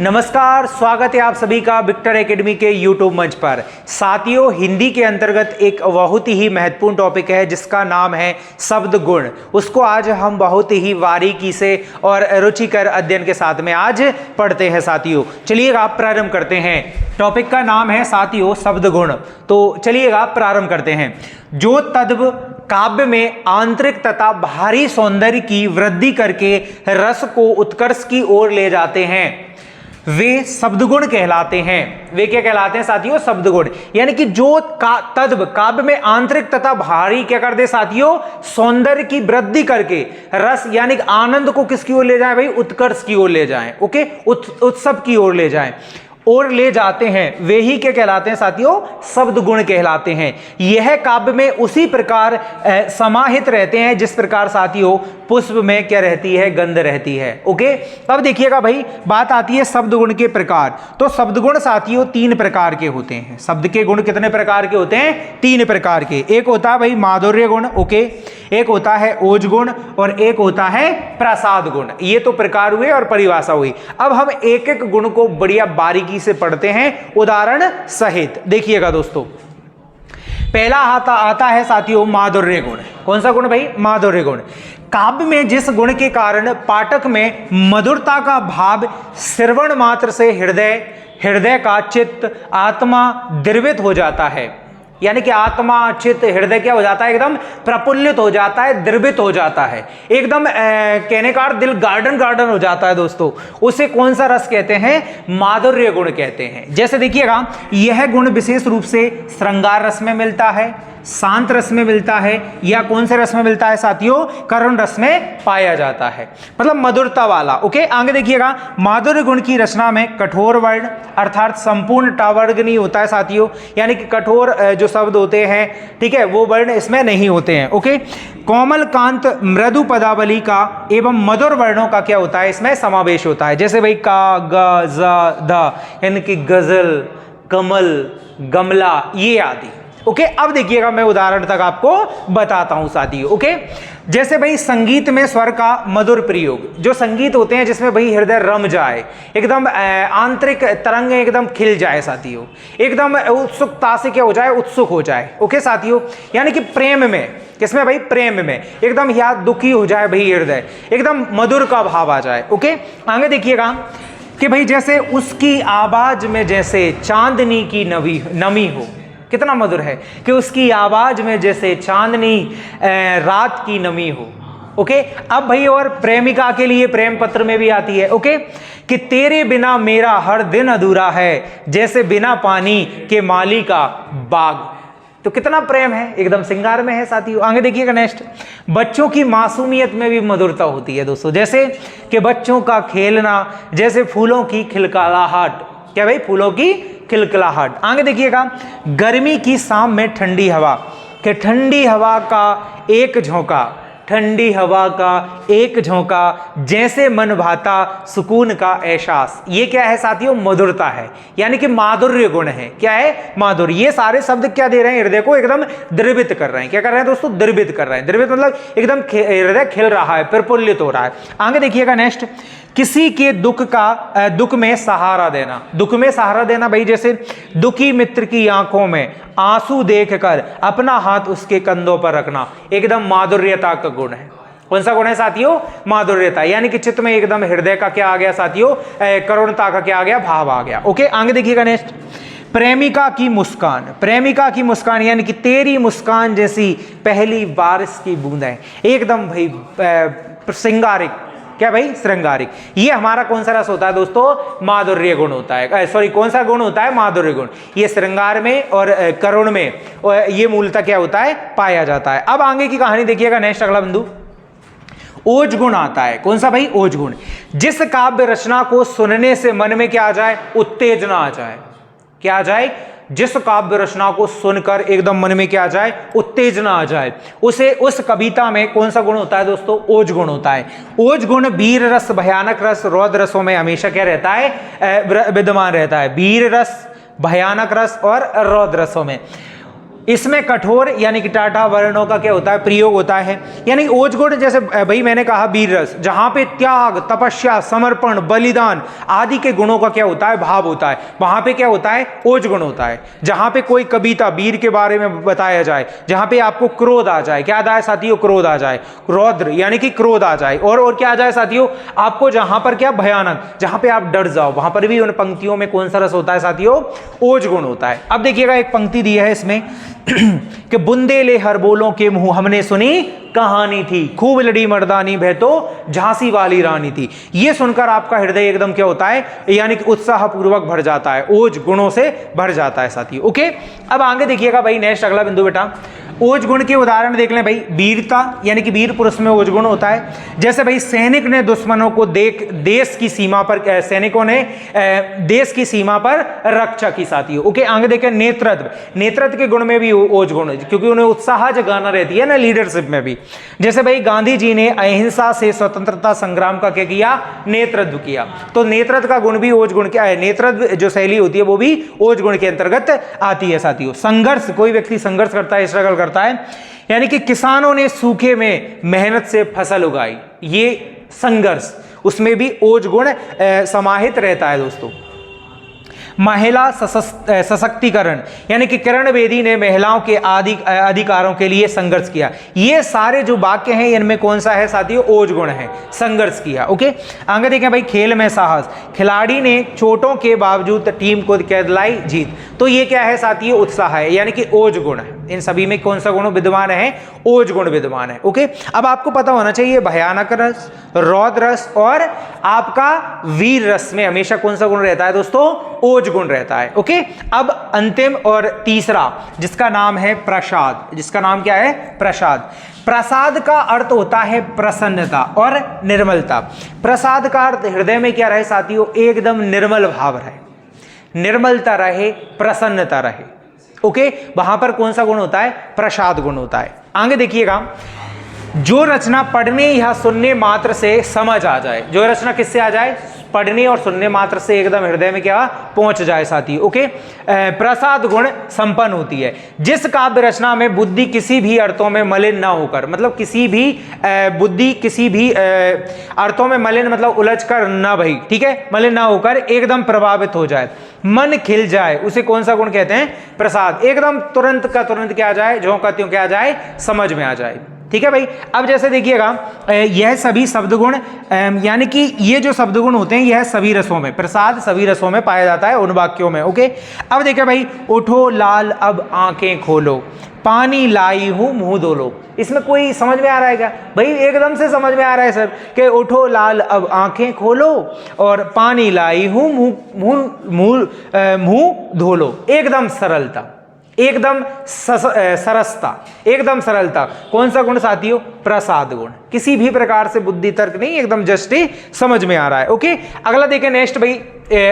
नमस्कार, स्वागत है आप सभी का विक्टर एकेडमी के यूट्यूब मंच पर। साथियों, हिंदी के अंतर्गत एक बहुत ही महत्वपूर्ण टॉपिक है जिसका नाम है शब्द गुण। उसको आज हम बहुत ही बारीकी से और रुचिकर अध्ययन के साथ में आज पढ़ते हैं। साथियों चलिएगा प्रारंभ करते हैं। टॉपिक का नाम है साथियों शब्द गुण। तो चलिएगा प्रारंभ करते हैं। जो तत्व काव्य में आंतरिक तथा बाहरी सौंदर्य की वृद्धि करके रस को उत्कर्ष की ओर ले जाते हैं वे शब्दगुण कहलाते हैं। वे क्या कहलाते हैं साथियों? शब्दगुण। यानी कि जो तत्व काव्य में आंतरिक तथा बाहरी क्या कर दे साथियों? सौंदर्य की वृद्धि करके रस यानी कि आनंद को किसकी ओर ले जाए भाई? उत्कर्ष की ओर ले जाएं। ओके, उत्सव की ओर ले जाएं और ले जाते हैं, वे ही क्या कहलाते हैं साथियों? शब्द गुण कहलाते हैं। यह काव्य में उसी प्रकार समाहित रहते हैं जिस प्रकार साथियों पुष्प में क्या रहती है? गंध रहती है। ओके, अब देखिएगा भाई, बात आती है शब्द गुण के प्रकार। तो शब्द गुण साथियों 3 प्रकार के होते हैं। शब्द के गुण कितने प्रकार के होते हैं? 3 प्रकार के। एक होता है भाई माधुर्य गुण, ओके, एक होता है ओज गुण और एक होता है प्रसाद गुण। ये तो प्रकार हुए और परिभाषा हुई। अब हम एक एक गुण को बढ़िया बारीकी से पढ़ते हैं उदाहरण सहित। देखिएगा दोस्तों, पहला आता है साथियों माधुर्य गुण। कौन सा गुण भाई? माधुर्य गुण। काव्य में जिस गुण के कारण पाठक में मधुरता का भाव श्रवण मात्र से हृदय का चित्त आत्मा द्रवित हो जाता है। यानी कि आत्मा चित्त हृदय क्या हो जाता है? एकदम प्रफुल्लित हो जाता है, द्रवित हो जाता है, एकदम कहने का दिल गार्डन हो जाता है दोस्तों। उसे कौन सा रस कहते हैं? माधुर्य गुण कहते हैं। जैसे देखिएगा, यह गुण विशेष रूप से श्रृंगार रस में मिलता है, शांत रस में मिलता है, या कौन से रस में मिलता है साथियों? करुण रस में पाया जाता है, मतलब मधुरता वाला। ओके, आगे देखिएगा, माधुर्य गुण की रचना में कठोर वर्ण अर्थात संपूर्ण टावर्ग नहीं होता है साथियों। यानी कि कठोर जो शब्द होते हैं, ठीक है, वो वर्ण इसमें नहीं होते हैं। ओके, कोमल कांत मृदु पदावली का एवं मधुर वर्णों का क्या होता है? इसमें समावेश होता है। जैसे भाई का, ग, ज, ध, यानी कि गजल, कमल, गमला, ये आदि। ओके, अब देखिएगा मैं उदाहरण तक आपको बताता हूं साथियों। ओके, जैसे भाई संगीत में स्वर का मधुर प्रयोग। जो संगीत होते हैं जिसमें भाई हृदय रम जाए, एकदम आंतरिक तरंग एकदम खिल जाए साथियों, एकदम उत्सुकता से क्या हो जाए? उत्सुक हो जाए। ओके साथियों, यानी कि प्रेम में, किसमें भाई? प्रेम में एकदम या दुखी हो जाए भाई हृदय, एकदम मधुर का भाव आ जाए। ओके, आगे देखिएगा कि भाई जैसे उसकी आवाज में जैसे चांदनी की नमी हो। कितना मधुर है कि उसकी आवाज में जैसे चांदनी रात की नमी हो। ओके, अब भाई और प्रेमिका के लिए प्रेम पत्र में भी आती है। ओके, कि तेरे बिना मेरा हर दिन अधूरा है जैसे बिना पानी के माली का बाग। तो कितना प्रेम है, एकदम श्रृंगार में है साथियों। आगे देखिएगा नेक्स्ट, बच्चों की मासूमियत में भी मधुरता होती है दोस्तों। जैसे कि बच्चों का खेलना, जैसे फूलों की खिलखिलाहट। क्या भाई? फूलों की खिलखिलाहट। आगे देखिएगा, गर्मी की शाम में ठंडी हवा, कि ठंडी हवा का एक झोंका, ठंडी हवा का एक झोंका जैसे मन भाता सुकून का एहसास। ये क्या है साथियों? मधुरता है, यानी कि माधुर्य गुण है। क्या है? माधुर्य। ये सारे शब्द क्या दे रहे हैं? हृदय को एकदम द्रवित कर रहे हैं। क्या कर रहे हैं दोस्तों? द्रवित कर रहे हैं। द्रवित मतलब एकदम हृदय खिल रहा है, प्रफुल्लित हो रहा है। आगे देखिएगा नेक्स्ट, किसी के दुख में सहारा देना। दुख में सहारा देना भाई, जैसे दुखी मित्र की आंखों में आंसू देखकर अपना हाथ उसके कंधों पर रखना, एकदम माधुर्यता का गुण है। कौन सा गुण है साथियों? माधुर्यता। यानी कि चित्त में एकदम हृदय का क्या आ गया साथियों? करुणता का क्या आ गया? भाव आ गया। ओके, आगे देखिएगा नेक्स्ट, प्रेमिका की मुस्कान। प्रेमिका की मुस्कान यानी कि तेरी मुस्कान जैसी पहली बारिश की बूंदें, एकदम भाई श्रृंगारिक। क्या भाई? श्रृंगारिक। ये हमारा कौन सा रस होता है दोस्तों? माधुर्य गुण होता है। सॉरी, कौन सा गुण होता है? माधुर्य गुण। ये श्रृंगार में और करुण में ये मूलतः क्या होता है? पाया जाता है। अब आगे की कहानी देखिएगा नेक्स्ट, अगला बिंदु ओज गुण आता है। कौन सा भाई? ओज गुण। जिस काव्य रचना को सुनने से मन में क्या आ जाए? उत्तेजना आ जाए। क्या आ जाए? जिस काव्य रचना को सुनकर एकदम मन में क्या आ जाए? उत्तेजना आ जाए, उस कविता में कौन सा गुण होता है दोस्तों? ओज गुण होता है। ओज गुण वीर रस, भयानक रस, रौद्र रसों में हमेशा क्या रहता है? विद्यमान रहता है। वीर रस, भयानक रस और रौद्र रसों में। इसमें कठोर यानी कि टाटा वर्णों का क्या होता है, प्रयोग होता है। यानी ओज गुण, जैसे भाई मैंने कहा वीर रस, जहां पे त्याग, तपस्या, समर्पण, बलिदान आदि के गुणों का क्या होता है, भाव होता है, वहां पे क्या होता है, ओज गुण होता है। जहां पे कोई कविता वीर के बारे में बताया जाए, जहां पे आपको क्रोध आ जाए, क्या आ जाए साथियों, क्रोध आ जाए, रौद्र यानी कि क्रोध आ जाए, और क्या आ जाए साथियों, आपको जहां पर क्या भयानक, जहां पे आप डर जाओ, वहां पर भी उन पंक्तियों में कौन सा रस होता है साथियों, ओज गुण होता है। अब देखिएगा एक पंक्ति दी है इसमें कि बुंदेले हर बोलों के मुंह हमने सुनी कहानी थी, खूब लड़ी मर्दानी भय तो झांसी वाली रानी थी। ये सुनकर आपका हृदय एकदम क्या होता है, यानी कि उत्साह पूर्वक भर जाता है, ओज गुणों से भर जाता है साथियों। ओके, अब आगे देखिएगा भाई, नेक्स्ट अगला बिंदु बेटा, ओज गुण के उदाहरण देख लें भाई। वीरता यानी कि वीर पुरुष में ओज गुण होता है। जैसे भाई सैनिक ने दुश्मनों को देश की सीमा पर, सैनिकों ने देश की सीमा पर रक्षा की साथियों। ओके, आगे देखें नेतृत्व, नेतृत्व के गुण में भी ओज गुण, क्योंकि उन्हें उत्साह जगाना रहती है ना लीडरशिप में भी। जैसे भाई गांधी जी ने अहिंसा से स्वतंत्रता संग्राम का क्या किया, नेतृत्व किया, तो नेतृत्व का गुण भी ओज गुण क्या है, नेतृत्व जो शैली होती है वो भी ओज गुण के अंतर्गत आती है साथियों। संघर्ष, कोई व्यक्ति संघर्ष करता है, स्ट्रगल करता है, यानी कि किसानों ने सूखे में मेहनत से फसल उगाई, ये संघर्ष, उसमें भी ओज गुण समाहित रहता है दोस्तों। महिला सशक्तिकरण, यानी कि किरण बेदी ने महिलाओं के अधिकारों के लिए संघर्ष किया। ये सारे जो वाक्य हैं इनमें कौन सा है साथियों, ओज गुण है, संघर्ष किया। ओके, आगे देखें भाई, खेल में साहस, खिलाड़ी ने चोटों के बावजूद टीम को दिलाई जीत, तो ये क्या है साथियों, उत्साह है, यानी कि ओज गुण है। इन सभी में कौन सा गुण विद्यमान है, ओज गुण विद्यमान है। ओके, अब आपको पता होना चाहिए भयानक रस, रौद्र रस और आपका वीर रस में हमेशा कौन सा गुण रहता है दोस्तों, ओज गुण रहता है। ओके, अब अंतिम और तीसरा जिसका नाम है प्रसाद, जिसका नाम क्या है, प्रसाद। प्रसाद का अर्थ होता है प्रसन्नता और निर्मलता। प्रसाद का अर्थ हृदय में क्या रहे साथियों, एकदम निर्मल भाव रहे, निर्मलता रहे, प्रसन्नता रहे। ओके, वहां पर कौन सा गुण होता है, प्रसाद गुण होता है। आगे देखिएगा, जो रचना पढ़ने या सुनने मात्र से समझ आ जाए, जो रचना किससे आ जाए, पढ़ने और सुनने मात्र से एकदम हृदय में क्या पहुंच जाए साथी। ओके, प्रसाद गुण संपन्न होती है। जिस काव्य रचना में बुद्धि किसी भी अर्थों में मलिन ना होकर, मतलब किसी भी बुद्धि किसी भी अर्थों में मलिन मतलब उलझ कर ना भाई, ठीक है, मलिन ना होकर एकदम प्रभावित हो जाए, मन खिल जाए, उसे कौन सा गुण कहते हैं, प्रसाद। एकदम तुरंत का तुरंत क्या आ जाए, ज्यों का त्यों क्या आ जाए, समझ में आ जाए। ठीक है भाई, अब जैसे देखिएगा यह सभी शब्द गुण, यानी कि ये जो शब्द गुण होते हैं यह सभी रसों में, प्रसाद सभी रसों में पाया जाता है उन वाक्यों में। ओके, अब देखिए भाई, उठो लाल अब आंखें खोलो, पानी लाई हूं मुंह धो लो। इसमें कोई समझ में आ रहा है क्या भाई, एकदम से समझ में आ रहा है सर कि उठो लाल अब आंखें खोलो और पानी लाई हूं मुंह धो लो। एकदम सरलता, एकदम सरसता, एकदम सरलता, कौन सा गुण साथियों, प्रसाद गुण। किसी भी प्रकार से बुद्धि तर्क नहीं, एकदम जस्ट ही समझ में आ रहा है। ओके, अगला देखें नेक्स्ट भाई,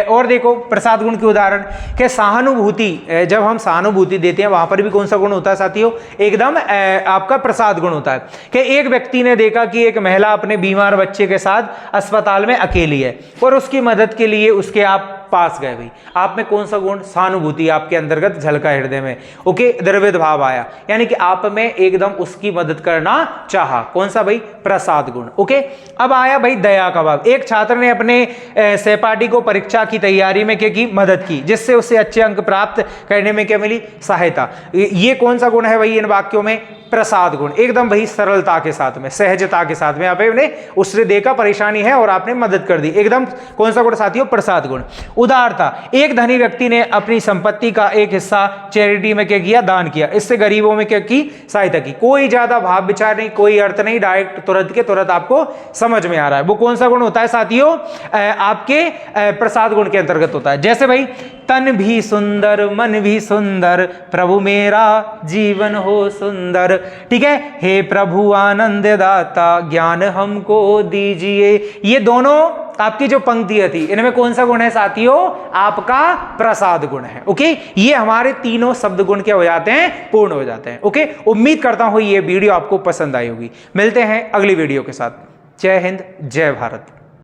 और देखो प्रसाद गुण के उदाहरण के सहानुभूति, जब हम सहानुभूति देते हैं वहां पर भी कौन सा गुण होता है साथियों, एकदम आपका प्रसाद गुण होता है। कि एक व्यक्ति ने देखा कि एक महिला अपने बीमार बच्चे के साथ अस्पताल में अकेली है और उसकी मदद के लिए उसके आप पास गए भाई, आप में कौन सा गुण, सहानुभूति आपके अंतर्गत झलका हृदय में। ओके, द्रवित भाव आया, यानी कि आप में एकदम उसकी मदद करना चाहा, कौन सा भाई, प्रसाद गुण। ओके, अब आया भाई दया का भाव। एक छात्र ने अपने सहपाठी को परीक्षा की तैयारी में क्या की, मदद की, जिससे उसे अच्छे अंक प्राप्त करने में क्या मिली, सहायता। ये कौन सा गुण है भाई इन वाक्यों में, प्रसाद गुण। एकदम भाई सरलता के साथ में, सहजता के साथ में, आपने उसने देखा परेशानी है और आपने मदद कर दी, एकदम कौन सा गुण साथियों, प्रसाद गुण। उदारता, एक धनी व्यक्ति ने अपनी संपत्ति का एक हिस्सा चैरिटी में क्या किया, दान किया, इससे गरीबों में क्या की, सहायता की। कोई ज्यादा भाव विचार नहीं, कोई अर्थ नहीं, डायरेक्ट तुरंत के तुरंत आपको समझ में आ रहा है। वो कौन सा गुण होता है साथियों, आपके प्रसाद गुण के अंतर्गत होता है। जैसे भाई, तन भी सुंदर मन भी सुंदर, प्रभु मेरा जीवन हो सुंदर। ठीक है, हे प्रभु आनंद दाता ज्ञान हमको दीजिए। ये दोनों आपकी जो पंक्तियां थी इनमें कौन सा गुण है साथियों, आपका प्रसाद गुण है। ओके, ये हमारे तीनों शब्द गुण क्या हो जाते हैं, पूर्ण हो जाते हैं। ओके, उम्मीद करता हूं ये वीडियो आपको पसंद आई होगी। मिलते हैं अगली वीडियो के साथ। जय हिंद, जय भारत।